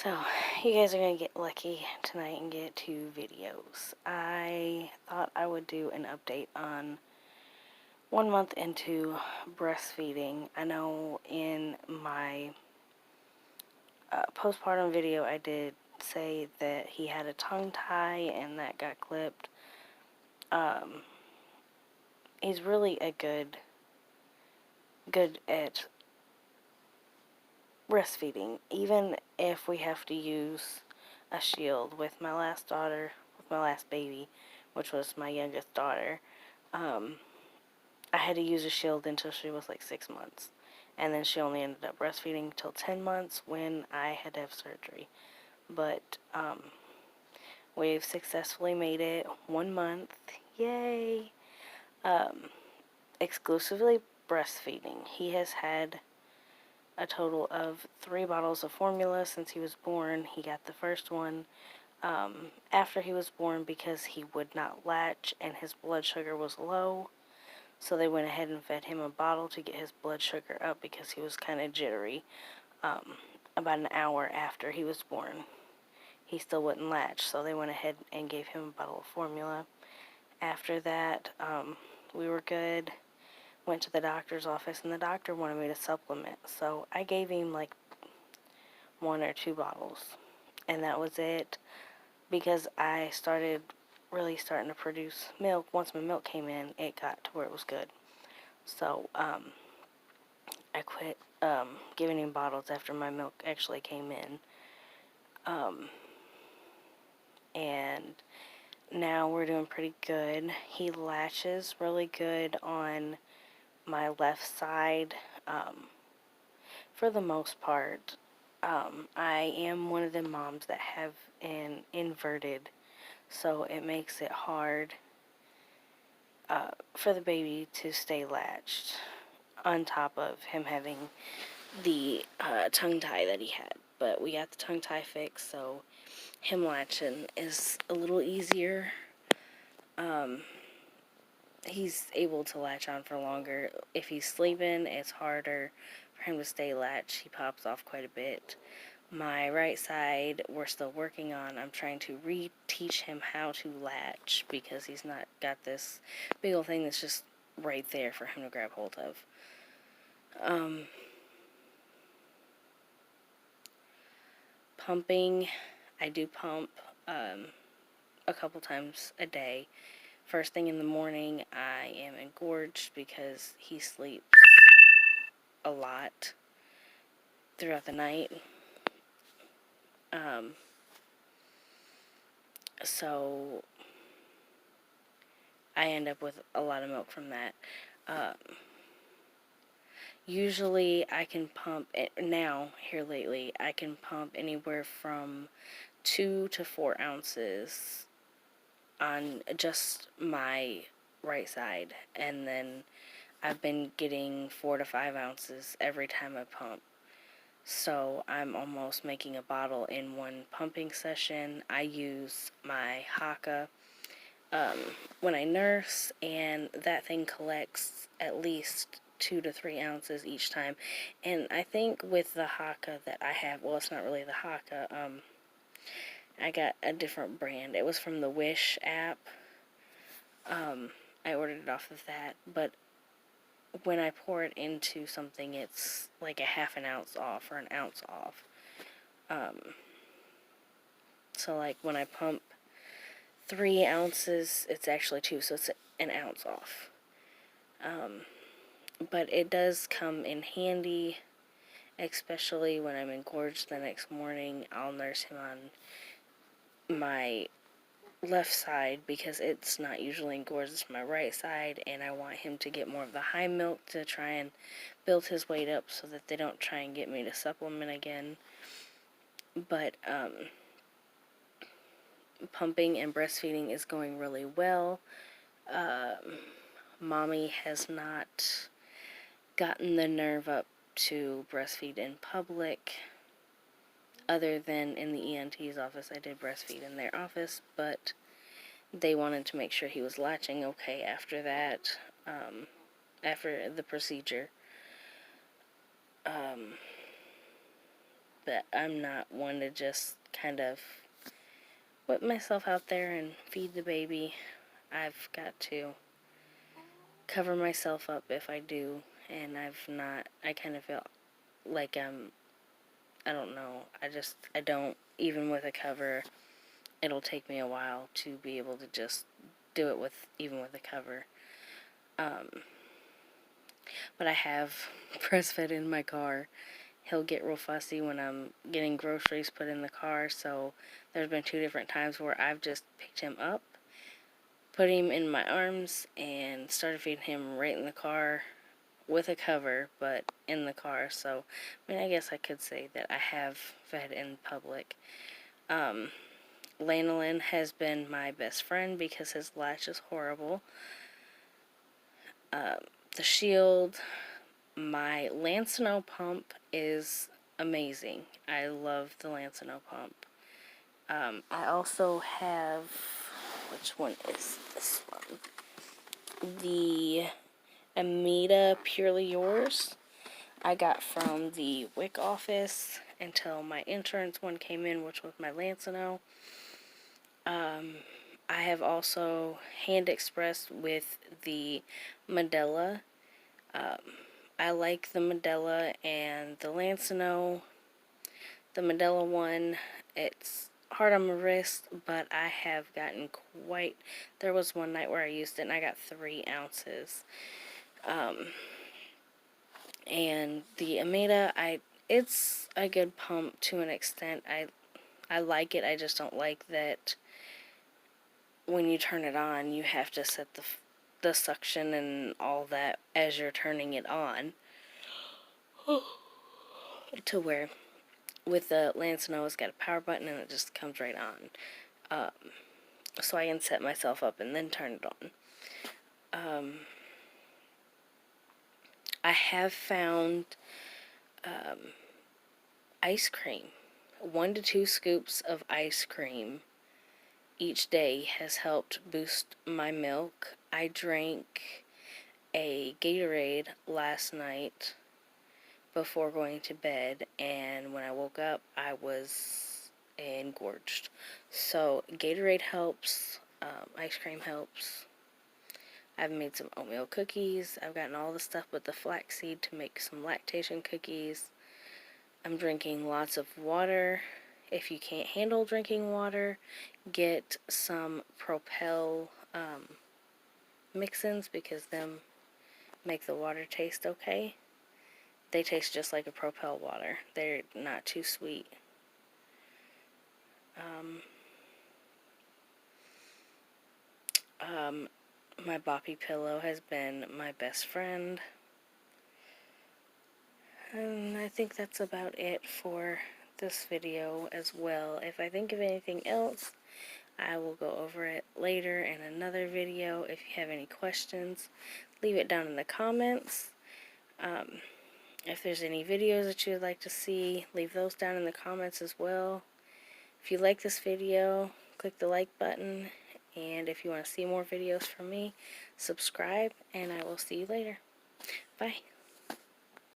So, you guys are going to get lucky tonight and get 2 videos. I thought I would do an update on 1 month into breastfeeding. I know in my postpartum video I did say that he had a tongue tie and that got clipped. He's really good at breastfeeding, even if we have to use a shield. With my last baby, which was my youngest daughter, I had to use a shield until she was like 6 months, and then she only ended up breastfeeding till 10 months when I had to have surgery. But we've successfully made it 1 month, yay, exclusively breastfeeding. He has had a total of 3 bottles of formula since he was born. He got the first one after he was born because he would not latch and his blood sugar was low. So they went ahead and fed him a bottle to get his blood sugar up because he was kind of jittery. About an hour after he was born, he still wouldn't latch, so they went ahead and gave him a bottle of formula. After that, we were good. Went to the doctor's office, and the doctor wanted me to supplement. So I gave him like 1 or 2 bottles, and that was it, because I started really starting to produce milk. Once my milk came in, it got to where it was good. So I quit giving him bottles after my milk actually came in. And now we're doing pretty good. He latches really good on my left side, for the most part. I am one of the moms that have an inverted, so it makes it hard for the baby to stay latched, on top of him having the tongue tie that he had. But we got the tongue tie fixed, so him latching is a little easier. He's able to latch on for longer. If he's sleeping, it's harder for him to stay latched. He pops off quite a bit. My right side, we're still working on. I'm trying to reteach him how to latch because he's not got this big old thing that's just right there for him to grab hold of. Pumping, I do pump a couple times a day. First thing in the morning, I am engorged because he sleeps a lot throughout the night. So I end up with a lot of milk from that. Usually I can pump, now, here lately, I can pump anywhere from 2 to 4 ounces on just my right side. And then I've been getting 4 to 5 ounces every time I pump. So I'm almost making a bottle in one pumping session. I use my Haka when I nurse, and that thing collects at least 2 to 3 ounces each time. And I think with the Haka that I have, well, it's not really the Haka, I got a different brand. It was from the Wish app. I ordered it off of that, but when I pour it into something, it's like a half an ounce off or an ounce off. So like when I pump 3 ounces, it's actually 2, so it's an ounce off. But it does come in handy, especially when I'm engorged the next morning. I'll nurse him on my left side because it's not usually engorged, it's my right side, and I want him to get more of the high milk to try and build his weight up so that they don't try and get me to supplement again. But pumping and breastfeeding is going really well. Mommy has not gotten the nerve up to breastfeed in public, other than in the ENT's office. I did breastfeed in their office, but they wanted to make sure he was latching okay after that, after the procedure. but I'm not one to just kind of whip myself out there and feed the baby. I've got to cover myself up if I do, and I kind of feel like I don't know, I don't, even with a cover, it'll take me a while to be able to just do it even with a cover. But I have breastfed in my car. He'll get real fussy when I'm getting groceries put in the car, so there's been 2 different times where I've just picked him up, put him in my arms, and started feeding him right in the car with a cover, but in the car. So, I mean, I guess I could say that I have fed in public. Lanolin has been my best friend because his latch is horrible. The Shield, my Lancino pump is amazing. I love the Lancino pump. I also have, which one is this one? The Amita Purely Yours. I got from the WIC office until my insurance one came in, which was my Lancino. I have also hand expressed with the Medela. I like the Medela and the Lancino. The Medela one, it's hard on my wrist, but I have gotten there was one night where I used it and I got 3 ounces. And the Amita, it's a good pump to an extent. I like it, I just don't like that when you turn it on, you have to set the suction and all that as you're turning it on. To where with the Lancino, it's got a power button and it just comes right on. So I can set myself up and then turn it on. I have found ice cream. 1 to 2 scoops of ice cream each day has helped boost my milk. I drank a Gatorade last night before going to bed, and when I woke up, I was engorged. So Gatorade helps, ice cream helps. I've made some oatmeal cookies. I've gotten all the stuff but the flaxseed to make some lactation cookies. I'm drinking lots of water. If you can't handle drinking water, get some Propel mix-ins, because them make the water taste okay. They taste just like a Propel water. They're not too sweet. My Boppy pillow has been my best friend. And I think that's about it for this video as well. If I think of anything else, I will go over it later in another video. If you have any questions, leave it down in the comments. If there's any videos that you would like to see, leave those down in the comments as well. If you like this video, click the like button. And if you want to see more videos from me, subscribe, and I will see you later. Bye.